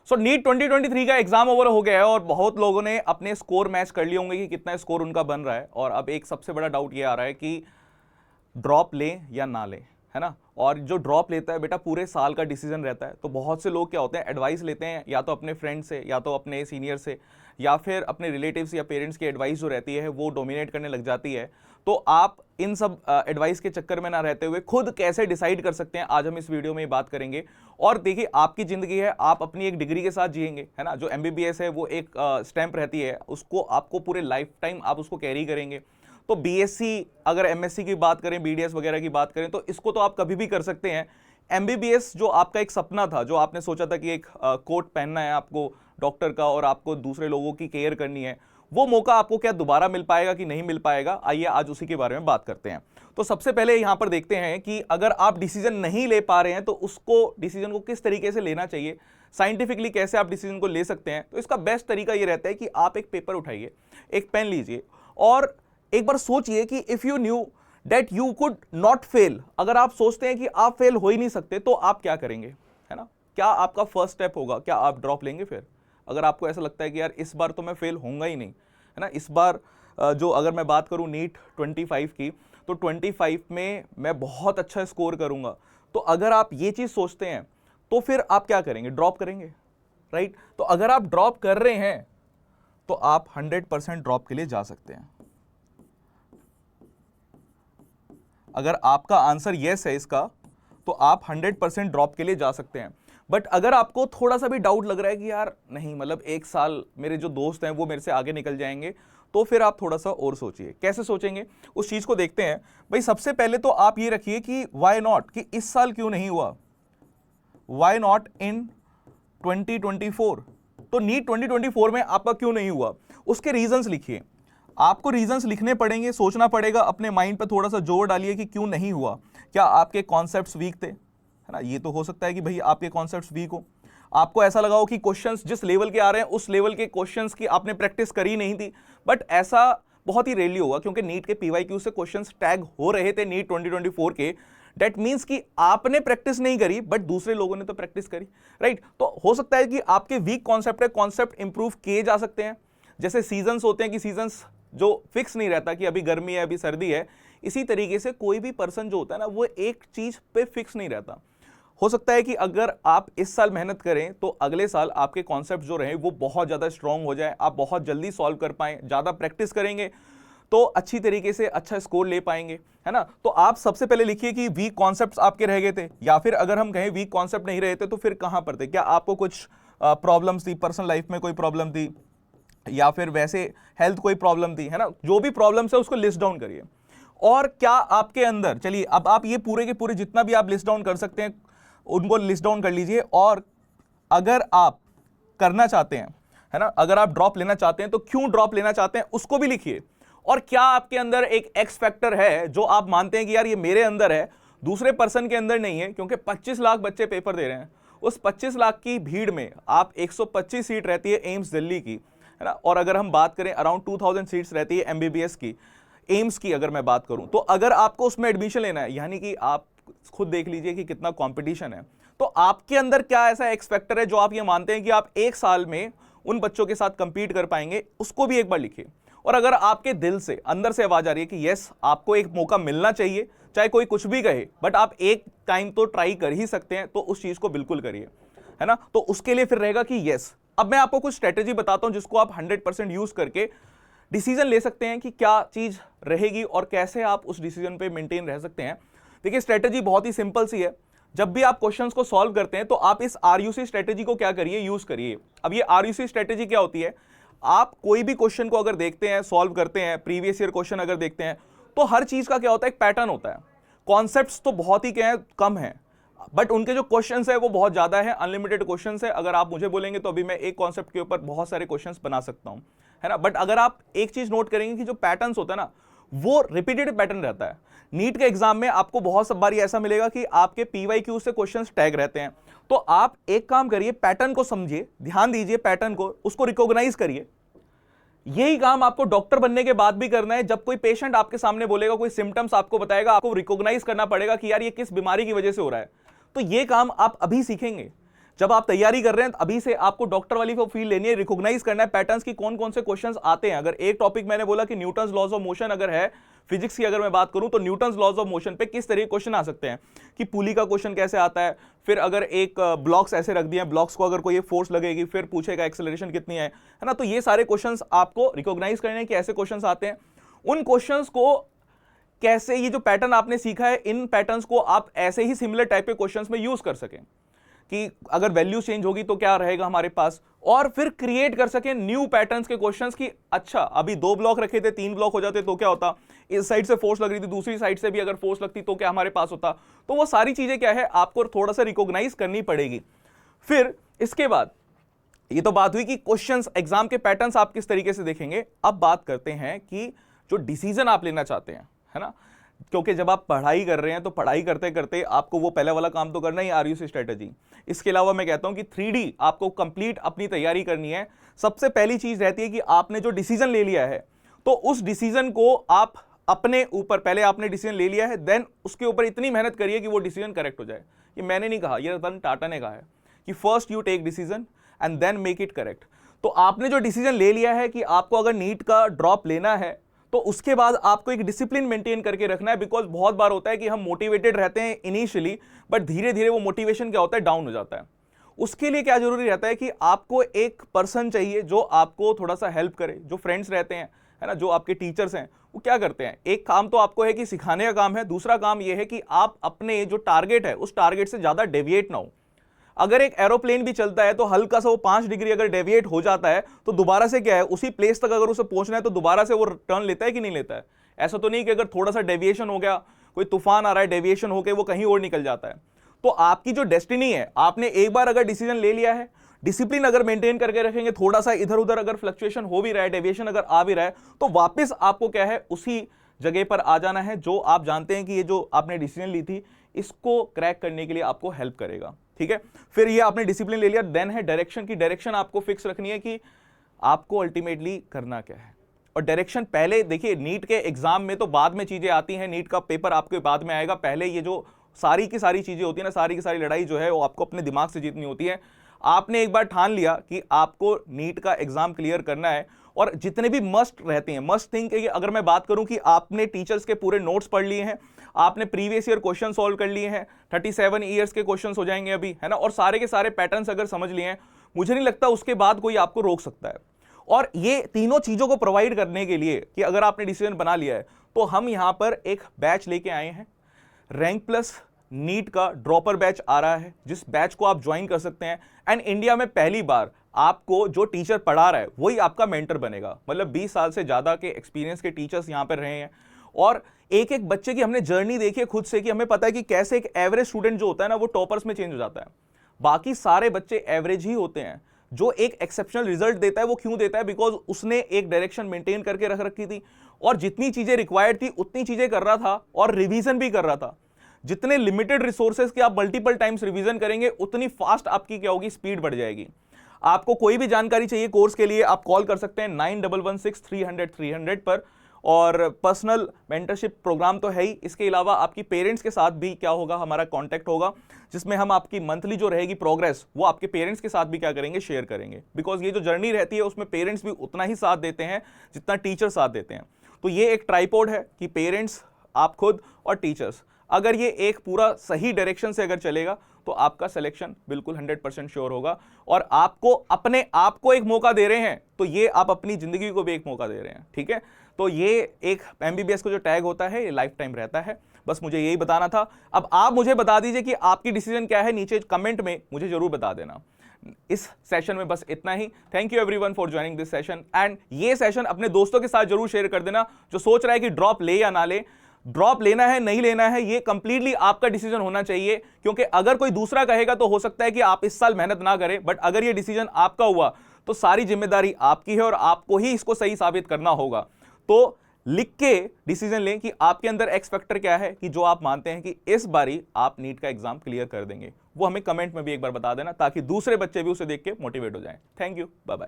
सो NEET 2023 का exam over हो गया है और बहुत लोगों ने अपने स्कोर मैच कर लिए होंगे कि कितना स्कोर उनका बन रहा है। और अब एक सबसे बड़ा डाउट ये आ रहा है कि ड्रॉप लें या ना लें, है ना। और जो ड्रॉप लेता है बेटा पूरे साल का डिसीजन रहता है। तो बहुत से लोग क्या होते हैं, एडवाइस लेते हैं या तो अपने फ्रेंड से या तो अपने सीनियर से या फिर अपने रिलेटिव्स या पेरेंट्स की एडवाइस जो रहती है वो डोमिनेट करने लग जाती है। तो आप इन सब एडवाइस के चक्कर में ना रहते हुए खुद कैसे डिसाइड कर सकते हैं, आज हम इस वीडियो में बात करेंगे। और देखिए, आपकी जिंदगी है, आप अपनी एक डिग्री के साथ जिएंगे, है ना। जो एमबीबीएस है वो एक स्टैंप रहती है, उसको आपको पूरे लाइफ टाइम आप उसको कैरी करेंगे। तो बीएससी, अगर एमएससी की बात करें, बीडीएस वगैरह की बात करें, तो इसको तो आप कभी भी कर सकते हैं। एमबीबीएस जो आपका एक सपना था, जो आपने सोचा था कि एक कोट पहनना है आपको डॉक्टर का और आपको दूसरे लोगों की केयर करनी है, वो मौका आपको क्या दोबारा मिल पाएगा कि नहीं मिल पाएगा, आइए आज उसी के बारे में बात करते हैं। तो सबसे पहले यहां पर देखते हैं कि अगर आप डिसीजन नहीं ले पा रहे हैं तो उसको डिसीजन को किस तरीके से लेना चाहिए, साइंटिफिकली कैसे आप डिसीजन को ले सकते हैं। तो इसका बेस्ट तरीका ये रहता है कि आप एक पेपर उठाइए, एक पेन लीजिए और एक बार सोचिए कि if you knew that you could not fail, अगर आप सोचते हैं कि आप फेल हो ही नहीं सकते तो आप क्या करेंगे, है ना। क्या आपका फर्स्ट स्टेप होगा, क्या आप ड्रॉप लेंगे फिर? अगर आपको ऐसा लगता है कि यार इस बार तो मैं फेल होऊंगा ही नहीं, है ना। इस बार जो अगर मैं बात करूं नीट 25 की, तो 25 में मैं बहुत अच्छा स्कोर करूंगा, तो अगर आप ये चीज सोचते हैं तो फिर आप क्या करेंगे? ड्रॉप करेंगे, राइट। तो अगर आप ड्रॉप कर रहे हैं तो आप 100% ड्रॉप के लिए जा सकते हैं। अगर आपका आंसर यस है इसका, तो आप 100% ड्रॉप के लिए जा सकते हैं। बट अगर आपको थोड़ा सा भी डाउट लग रहा है कि यार नहीं, मतलब एक साल मेरे जो दोस्त हैं वो मेरे से आगे निकल जाएंगे, तो फिर आप थोड़ा सा और सोचिए। कैसे सोचेंगे उस चीज को देखते हैं। भाई सबसे पहले तो आप ये रखिए कि वाई नॉट, कि इस साल क्यों नहीं हुआ, वाई नॉट इन 2024। तो नीट 2024 में आपका क्यों नहीं हुआ, उसके रीजंस लिखिए। आपको रीजंस लिखने पड़ेंगे, सोचना पड़ेगा, अपने माइंड पे थोड़ा सा जोर डालिए कि क्यों नहीं हुआ। क्या आपके कॉन्सेप्ट्स वीक थे, है ना। ये तो हो सकता है कि भाई आपके कॉन्सेप्ट्स वीक हो, आपको ऐसा लगा हो कि क्वेश्चंस जिस लेवल के आ रहे हैं उस लेवल के क्वेश्चंस की आपने प्रैक्टिस करी नहीं थी। बट ऐसा बहुत ही रेयरली होगा, क्योंकि नीट के पीवाईक्यू से क्वेश्चंस टैग हो रहे थे नीट 2024 के। दैट मीन्स कि आपने प्रैक्टिस नहीं करी बट दूसरे लोगों ने तो प्रैक्टिस करी, राइट। तो हो सकता है कि आपके वीक कॉन्सेप्ट है, कॉन्सेप्ट इंप्रूव किए जा सकते हैं। जैसे सीजन्स होते हैं कि सीजन्स जो फिक्स नहीं रहता कि अभी गर्मी है अभी सर्दी है, इसी तरीके से कोई भी पर्सन जो होता है ना वो एक चीज पे फिक्स नहीं रहता। हो सकता है कि अगर आप इस साल मेहनत करें तो अगले साल आपके कॉन्सेप्ट जो रहे वो बहुत ज़्यादा स्ट्रांग हो जाए, आप बहुत जल्दी सॉल्व कर पाएं, ज़्यादा प्रैक्टिस करेंगे तो अच्छी तरीके से अच्छा स्कोर ले पाएंगे, है ना। तो आप सबसे पहले लिखिए कि वीक कॉन्सेप्ट्स आपके रह गए थे, या फिर अगर हम कहें वीक कॉन्सेप्ट नहीं रहे थे तो फिर कहाँ पर थे। क्या आपको कुछ प्रॉब्लम्स थी, पर्सनल लाइफ में कोई प्रॉब्लम थी, या फिर वैसे हेल्थ कोई प्रॉब्लम थी, है ना। जो भी प्रॉब्लम्स है उसको लिस्ट डाउन करिए। और क्या आपके अंदर, चलिए अब आप ये पूरे के पूरे जितना भी आप लिस्ट डाउन कर सकते हैं उनको लिस्ट डाउन कर लीजिए। और अगर आप करना चाहते हैं, है ना, अगर आप ड्रॉप लेना चाहते हैं तो क्यों ड्रॉप लेना चाहते हैं उसको भी लिखिए। और क्या आपके अंदर एक एक्स फैक्टर है जो आप मानते हैं कि यार ये मेरे अंदर है, दूसरे पर्सन के अंदर नहीं है। क्योंकि 25 लाख बच्चे पेपर दे रहे हैं, उस 25 लाख की भीड़ में आप 125 सीट रहती है एम्स दिल्ली की, है ना। और अगर हम बात करें अराउंड 2000 सीट्स रहती है एमबीबीएस की, एम्स की अगर मैं बात करूं, तो अगर आपको उसमें एडमिशन लेना है, यानी कि आप खुद देख लीजिए कि कितना कंपटीशन है। तो आपके अंदर क्या ऐसा एक्स फैक्टर है जो आप ये मानते हैं कि आप एक साल में उन बच्चों के साथ कंपीट कर पाएंगे, उसको भी एक बार लिखिए। और अगर आपके दिल से अंदर से आवाज आ रही है कि यस आपको एक मौका मिलना चाहिए, चाहे कोई कुछ भी कहे, बट आप एक टाइम तो ट्राई कर ही सकते हैं, तो उस चीज को बिल्कुल करिए, है ना। तो उसके लिए फिर रहेगा कि यस, अब मैं आपको कुछ स्ट्रेटेजी बताता हूं जिसको आप 100% यूज करके डिसीजन ले सकते हैं कि क्या चीज रहेगी और कैसे आप उस डिसीजन पे मेंटेन रह सकते हैं। देखिए स्ट्रेटेजी बहुत ही सिंपल सी है। जब भी आप क्वेश्चंस को सॉल्व करते हैं तो आप इस आरयूसी स्ट्रेटेजी को क्या करिए, यूज करिए। अब ये आरयूसी स्ट्रेटेजी क्या होती है, आप कोई भी क्वेश्चन को अगर देखते हैं, सॉल्व करते हैं, प्रीवियस ईयर क्वेश्चन अगर देखते हैं, तो हर चीज का क्या होता है, एक पैटर्न होता है। कॉन्सेप्ट्स तो बहुत ही क्या है, कम है, बट उनके जो क्वेश्चंस है वो बहुत ज्यादा है, अनलिमिटेड क्वेश्चंस है। अगर आप मुझे बोलेंगे तो अभी मैं एक कॉन्सेप्ट के ऊपर बहुत सारे क्वेश्चंस बना सकता हूं, है ना। बट अगर आप एक चीज नोट करेंगे कि जो पैटर्न्स होता है ना वो रिपीटेड पैटर्न रहता है। नीट के एग्जाम में आपको बहुत सब बारी ऐसा मिलेगा कि आपके पीवाईक्यू से क्वेश्चंस टैग रहते हैं। तो आप एक काम करिए, पैटर्न को समझिए, ध्यान दीजिए पैटर्न को, उसको रिकॉग्नाइज करिए। यही काम आपको डॉक्टर बनने के बाद भी करना है। जब कोई पेशेंट आपके सामने बोलेगा, कोई सिम्टम्स आपको बताएगा, आपको रिकॉग्नाइज करना पड़ेगा कि यार ये किस बीमारी की वजह से हो रहा है। तो ये काम आप अभी सीखेंगे। जब आप तैयारी कर रहे हैं अभी से आपको डॉक्टर वाली फील लेनी है, रिकॉग्नाइज करना है पैटर्न्स की कौन कौन से क्वेश्चंस आते हैं। अगर एक टॉपिक मैंने बोला कि न्यूटन्स लॉज ऑफ मोशन अगर है, फिजिक्स की अगर मैं बात करूं तो न्यूटन्स लॉज ऑफ मोशन पे किस तरह के क्वेश्चन आ सकते हैं, कि पुली का क्वेश्चन कैसे आता है, फिर अगर एक ब्लॉक्स ऐसे रख दिए हैं, ब्लॉक्स को अगर कोई फोर्स लगेगी फिर पूछेगा एक्सेलरेशन कितनी है ना। तो ये सारे क्वेश्चंस आपको रिकॉग्नाइज करने हैं कि ऐसे क्वेश्चंस आते हैं। उन क्वेश्चंस को कैसे, ये जो पैटर्न आपने सीखा है, इन पैटर्न्स को आप ऐसे ही सिमिलर टाइप के क्वेश्चंस में यूज कर सकें, कि अगर वैल्यू चेंज होगी तो क्या रहेगा हमारे पास, और फिर क्रिएट कर सकें न्यू पैटर्न्स के क्वेश्चंस की अच्छा अभी 2 ब्लॉक रखे थे 3 ब्लॉक हो जाते तो क्या होता, इस साइड से फोर्स लग रही थी दूसरी साइड से भी अगर फोर्स लगती तो क्या हमारे पास होता। तो वो सारी चीजें क्या है आपको थोड़ा सा रिकॉग्नाइज करनी पड़ेगी। फिर इसके बाद ये तो बात हुई कि क्वेश्चंस एग्जाम के पैटर्न्स आप किस तरीके से देखेंगे। अब बात करते हैं कि जो डिसीजन आप लेना चाहते हैं, है ना, क्योंकि जब आप पढ़ाई कर रहे हैं तो पढ़ाई करते करते आपको वो पहले वाला काम तो करना ही, आरयूसी स्ट्रेटजी। इसके अलावा मैं कहता हूं कि 3D आपको कंप्लीट अपनी तैयारी करनी है। सबसे पहली चीज रहती है कि आपने जो डिसीजन ले लिया है तो उस डिसीजन को आप अपने ऊपर, पहले आपने डिसीजन ले लिया है, देन उसके ऊपर इतनी मेहनत करिए कि वो डिसीजन करेक्ट हो जाए। ये मैंने नहीं कहा, ये रतन टाटा ने कहा है कि first you take decision and then make it correct. तो आपने जो डिसीजन ले लिया है कि आपको अगर नीट का ड्रॉप लेना है तो उसके बाद आपको एक डिसिप्लिन मेंटेन करके रखना है। बिकॉज बहुत बार होता है कि हम मोटिवेटेड रहते हैं इनिशियली, बट धीरे धीरे वो मोटिवेशन क्या होता है, डाउन हो जाता है। उसके लिए क्या जरूरी रहता है कि आपको एक पर्सन चाहिए जो आपको थोड़ा सा हेल्प करे। जो फ्रेंड्स रहते हैं, है ना, जो आपके टीचर्स हैं, वो क्या करते हैं, एक काम तो आपको है कि सिखाने का काम है, दूसरा काम यह है कि आप अपने जो टारगेट है उस टारगेट से ज्यादा डेविएट ना हो। अगर एक एरोप्लेन भी चलता है तो हल्का सा वो 5 डिग्री अगर डेविएट हो जाता है तो दोबारा से क्या है, उसी प्लेस तक अगर उसे पहुंचना है तो दोबारा से वो टर्न लेता है कि नहीं लेता है। ऐसा तो नहीं कि अगर थोड़ा सा डेविएशन हो गया, कोई तूफान आ रहा है, डेविएशन होकर वो कहीं और निकल जाता है। तो आपकी जो डेस्टिनी है, आपने एक बार अगर डिसीजन ले लिया है, डिसिप्लिन अगर मेंटेन करके रखेंगे, थोड़ा सा इधर उधर अगर फ्लक्चुएशन हो भी रहा है, डेविएशन अगर आ भी रहा है, तो वापस आपको क्या है, उसी जगह पर आ जाना है जो आप जानते हैं कि ये जो आपने डिसीजन ली थी इसको क्रैक करने के लिए आपको हेल्प करेगा। ठीक है, फिर ये आपने डिसिप्लिन ले लिया, देन है डायरेक्शन की। डायरेक्शन आपको फिक्स रखनी है कि आपको अल्टीमेटली करना क्या है। और डायरेक्शन पहले देखिए, नीट के एग्जाम में तो बाद में चीजें आती हैं, नीट का पेपर आपके बाद में आएगा। पहले ये जो सारी की सारी चीजें होती है ना, सारी की सारी लड़ाई जो है वो आपको अपने दिमाग से जीतनी होती है। आपने एक बार ठान लिया कि आपको नीट का एग्जाम क्लियर करना है, और जितने भी मस्ट रहते हैं, मस्ट थिंक, अगर मैं बात करूं कि आपने टीचर्स के पूरे नोट्स पढ़ लिए हैं, आपने प्रीवियस ईयर क्वेश्चन सॉल्व कर लिए हैं, 37 ईयर्स के क्वेश्चंस हो जाएंगे अभी, है ना, और सारे के सारे पैटर्न्स अगर समझ लिए हैं, मुझे नहीं लगता उसके बाद कोई आपको रोक सकता है। और ये तीनों चीजों को प्रोवाइड करने के लिए कि अगर आपने डिसीजन बना लिया है, तो हम यहां पर एक बैच लेके आए हैं, रैंक प्लस नीट का ड्रॉपर बैच आ रहा है, जिस बैच को आप ज्वाइन कर सकते हैं। एंड इंडिया में पहली बार आपको जो टीचर पढ़ा रहा है वही आपका मेंटर बनेगा। मतलब 20 साल से ज्यादा के एक्सपीरियंस के टीचर्स यहां पर रहे हैं, और एक एक बच्चे की हमने जर्नी देखी है खुद से, कि हमें पता है कि कैसे एक एवरेज स्टूडेंट जो होता है ना, वो टॉपर्स में चेंज हो जाता है। बाकी सारे बच्चे एवरेज ही होते हैं। जो एक एक्सेप्शनल रिजल्ट देता है वो क्यों देता है, बिकॉज उसने एक डायरेक्शन मेंटेन करके रख रखी थी, और जितनी चीजें रिक्वायर्ड थी उतनी चीजें कर रहा था, और रिवीजन भी कर रहा था। जितने लिमिटेड रिसोर्सेज के आप मल्टीपल टाइम्स रिवीजन करेंगे, उतनी फास्ट आपकी क्या होगी, स्पीड बढ़ जाएगी। आपको कोई भी जानकारी चाहिए कोर्स के लिए, आप कॉल कर सकते हैं 9116-300-300 पर। और पर्सनल मेंटरशिप प्रोग्राम तो है ही, इसके अलावा आपकी पेरेंट्स के साथ भी क्या होगा, हमारा कांटेक्ट होगा, जिसमें हम आपकी मंथली जो रहेगी प्रोग्रेस, वो आपके पेरेंट्स के साथ भी क्या करेंगे, शेयर करेंगे। बिकॉज ये जो जर्नी रहती है उसमें पेरेंट्स भी उतना ही साथ देते हैं जितना टीचर साथ देते हैं। तो ये एक ट्राइपॉड है कि पेरेंट्स, आप खुद और टीचर्स, अगर ये एक पूरा सही डायरेक्शन से अगर चलेगा तो आपका सिलेक्शन बिल्कुल 100% श्योर होगा। और आपको अपने आप को एक मौका दे रहे हैं, तो ये आप अपनी जिंदगी को भी एक मौका दे रहे हैं। ठीक है, तो ये एक MBBS को जो टैग होता है ये लाइफ टाइम रहता है। बस मुझे यही बताना था। अब आप मुझे बता दीजिए कि आपकी डिसीजन क्या है, नीचे कमेंट में मुझे जरूर बता देना। इस सेशन में बस इतना ही। Thank you everyone for joining this session. And ये सेशन अपने दोस्तों के साथ जरूर शेयर कर देना जो सोच रहा है कि ड्रॉप ले या ना ले। ड्रॉप लेना है नहीं लेना है, ये कंप्लीटली आपका डिसीजन होना चाहिए, क्योंकि अगर कोई दूसरा कहेगा तो हो सकता है कि आप इस साल मेहनत ना करें, बट अगर ये डिसीजन आपका हुआ तो सारी जिम्मेदारी आपकी है और आपको ही इसको सही साबित करना होगा। तो लिख के डिसीजन लें कि आपके अंदर एक्स फैक्टर क्या है, कि जो आप मानते हैं कि इस बारी आप नीट का एग्जाम क्लियर कर देंगे। वो हमें कमेंट में भी एक बार बता देना, ताकि दूसरे बच्चे भी उसे देख के मोटिवेट हो जाएं। Thank you, bye bye.